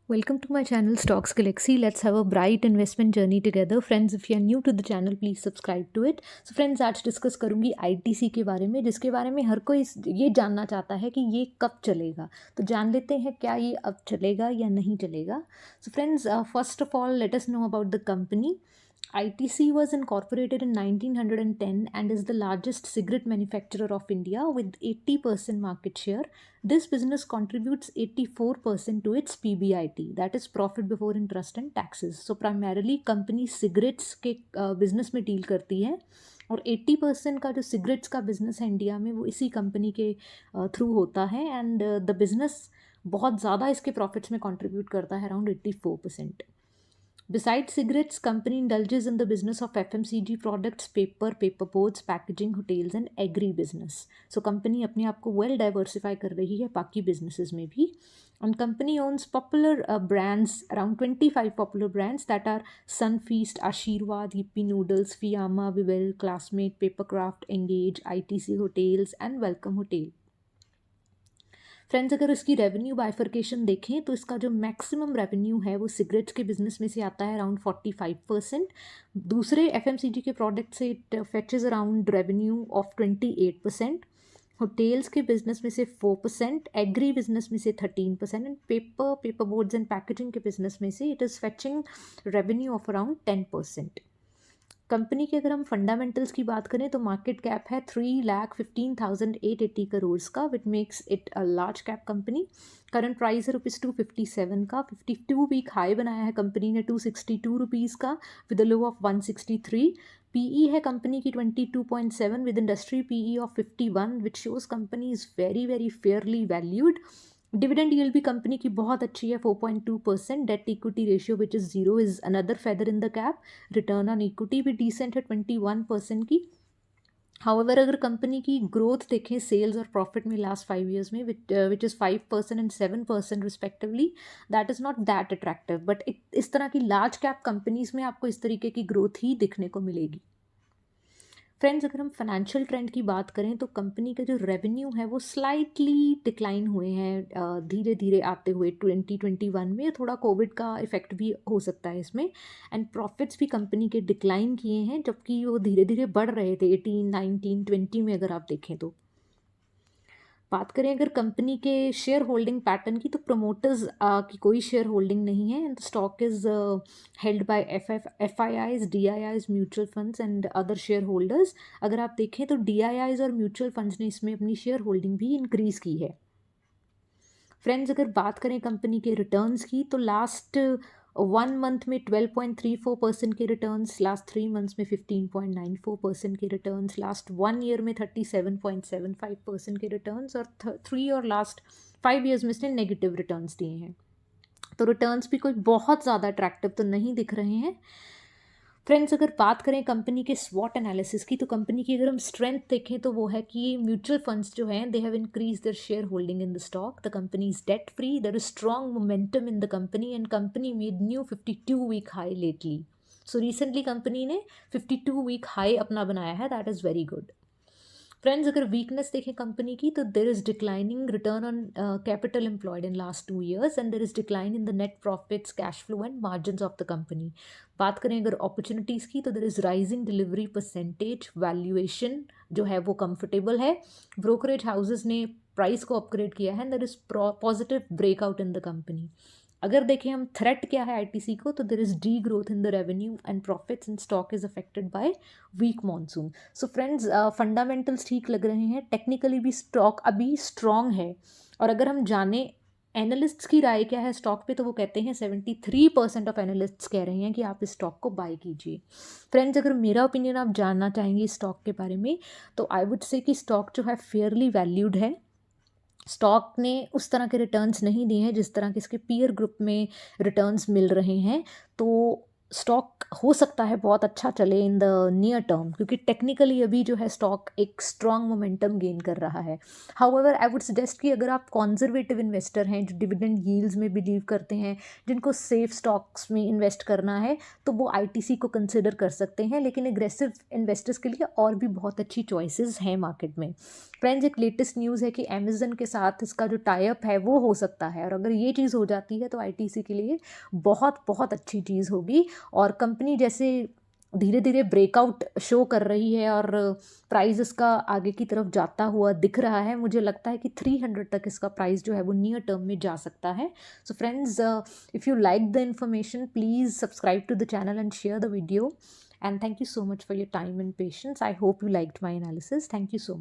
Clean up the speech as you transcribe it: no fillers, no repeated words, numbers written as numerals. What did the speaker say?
Welcome to my channel Stocks Galaxy. Let's have a bright investment journey together. Friends, if you are new to the channel, please subscribe to it. So friends, आज discuss करूंगी ITC के बारे में, जिसके बारे में हर कोई ये जानना चाहता है कि ये कब चलेगा. तो जान लेते हैं क्या ये अब चलेगा या नहीं चलेगा. So friends, first of all, let us know about the company. ITC was incorporated in 1910 and is the largest cigarette manufacturer of India with 80% market share. This business contributes 84% to its PBIT, that is profit before interest and taxes. So primarily company cigarettes के business में deal करती है और 80% का जो cigarettes का business है India में वो इसी कंपनी के थ्रू होता है एंड द बिजनेस बहुत ज़्यादा इसके प्रॉफिट्स में कंट्रीब्यूट करता है around 84%. Besides cigarettes, company indulges in the business of FMCG products, paper, paperboards, packaging, hotels and agri-business. So company अपने आप को well diversify कर रही है बाकी businesses में भी. And company owns popular brands, around 25 popular brands that are Sunfeast, Ashirwad, Yippee Noodles, Fiyama, Vivel, Classmate, Papercraft, Engage, ITC Hotels and Welcome Hotel. Friends, अगर इसकी रेवेन्यू बाइफर्केशन देखें तो इसका जो मैक्सिमम रेवेन्यू है वो सिगरेट्स के बिजनेस में से आता है अराउंड 45%. दूसरे एफएमसीजी के प्रोडक्ट से it fetches around revenue of 28%. Hotels के बिजनेस में से 4%, एग्री बिजनेस में से 13% and paper boards and packaging के बिजनेस में से it is fetching revenue of around 10%. Company के अगर हम फंडामेंटल्स की बात करें तो मार्केट कैप है 3,15,880 करोड़ का, which makes it a large cap company. Current price है ₹257 का. 52 वीक हाई बनाया है कंपनी ने ₹262 का with a low of 163. PE है कंपनी की 22.7 with industry PE of 51, which shows company is very very fairly valued. Dividend yield भी company की बहुत अच्छी है 4.2%. Debt equity ratio which is 0 is another feather in the cap. Return on equity भी decent है 21% की. However अगर company की ग्रोथ देखें सेल्स और प्रॉफिट में लास्ट 5 ईयर्स में which is 5% and 7% respectively, that is not that attractive. But इस तरह की लार्ज कैप कंपनीज में आपको इस तरीके की ग्रोथ ही दिखने को मिलेगी. फ्रेंड्स, अगर हम फाइनेंशियल ट्रेंड की बात करें तो कंपनी का जो रेवेन्यू है वो स्लाइटली डिक्लाइन हुए हैं धीरे धीरे आते हुए 2021 में. थोड़ा कोविड का इफेक्ट भी हो सकता है इसमें. एंड प्रॉफिट्स भी कंपनी के डिक्लाइन किए हैं जबकि वो धीरे धीरे बढ़ रहे थे 18, 19, 20 में अगर आप देखें तो. बात करें अगर कंपनी के शेयर होल्डिंग पैटर्न की तो प्रमोटर्स की कोई शेयर होल्डिंग नहीं है and stock is held by FIIs, DIIs, mutual funds and other share holders. अगर आप देखें तो DIIs और म्यूचुअल फंड्स ने इसमें अपनी शेयर होल्डिंग भी इंक्रीज़ की है. फ्रेंड्स, अगर बात करें कंपनी के रिटर्न्स की तो लास्ट 1 मंथ में 12.34% के रिटर्न्स, लास्ट 3 मंथ्स में 15.94% के रिटर्न्स, लास्ट 1 ईयर में 37.75% के रिटर्न्स और 3 और लास्ट 5 ईयर्स में इसने नेगेटिव रिटर्न्स दिए हैं. तो रिटर्न्स भी कोई बहुत ज़्यादा अट्रैक्टिव तो नहीं दिख रहे हैं. फ्रेंड्स, अगर बात करें कंपनी के स्वॉट एनालिसिस की तो कंपनी की अगर हम स्ट्रेंथ देखें तो वो है कि म्यूचुअल फंड्स जो हैं they have increase their share holding in the stock. The company is debt free. There is strong momentum in the company and company made new 52 week high lately. So recently company ने 52 week high अपना बनाया है. That is very good. Friends, अगर weakness देखें company की तो there is declining return on capital employed in last 2 years and there is decline in the net profits, cash flow and margin of the company. बात करें अगर opportunities की तो there is rising delivery percentage. Valuation जो है वो comfortable है. Brokerage houses ने प्राइस को अपग्रेड किया है and there is positive breakout in the company. अगर देखें हम थ्रेट क्या है आईटीसी को तो there is degrowth in the revenue and profits and stock is affected by weak monsoon. So friends, fundamentals ठीक लग रहे हैं. टेक्निकली भी स्टॉक अभी स्ट्रॉन्ग है. और अगर हम जाने एनालिस्ट्स की राय क्या है स्टॉक पे तो वो कहते हैं 73% ऑफ एनालिस्ट्स कह रहे हैं कि आप इस स्टॉक को बाय कीजिए. फ्रेंड्स, अगर मेरा ओपिनियन आप जानना चाहेंगे स्टॉक के बारे में तो आई वुड से कि स्टॉक जो है फेयरली वैल्यूड है. स्टॉक ने उस तरह के रिटर्न्स नहीं दिए हैं जिस तरह के इसके पीयर ग्रुप में रिटर्न्स मिल रहे हैं. तो स्टॉक हो सकता है बहुत अच्छा चले इन द नियर टर्म, क्योंकि टेक्निकली अभी जो है स्टॉक एक स्ट्रॉन्ग मोमेंटम गेन कर रहा है। हाउएवर आई वुड सजेस्ट कि अगर आप कॉन्जर्वेटिव इन्वेस्टर हैं, जो डिविडेंड यील्ड्स में बिलीव करते हैं, जिनको सेफ स्टॉक्स में इन्वेस्ट करना है, तो वो आईटीसी को कंसिडर कर सकते हैं। लेकिन एग्रेसिव इन्वेस्टर्स के लिए और भी बहुत अच्छी चॉइसेस हैं मार्केट में। फ्रेंड्स, एक लेटेस्ट न्यूज़ है कि अमेजन के साथ इसका जो टाई अप है वो हो सकता है, और अगर ये चीज़ हो जाती है तो आईटीसी के लिए बहुत बहुत अच्छी चीज़ होगी। और कंपनी जैसे धीरे धीरे ब्रेकआउट शो कर रही है और प्राइस इसका आगे की तरफ जाता हुआ दिख रहा है, मुझे लगता है कि 300 तक इसका प्राइस जो है वो नियर टर्म में जा सकता है। So friends, if you like the information, please subscribe to the channel and share the video, and thank you so much for your time and patience. I hope you liked my analysis. Thank you so much.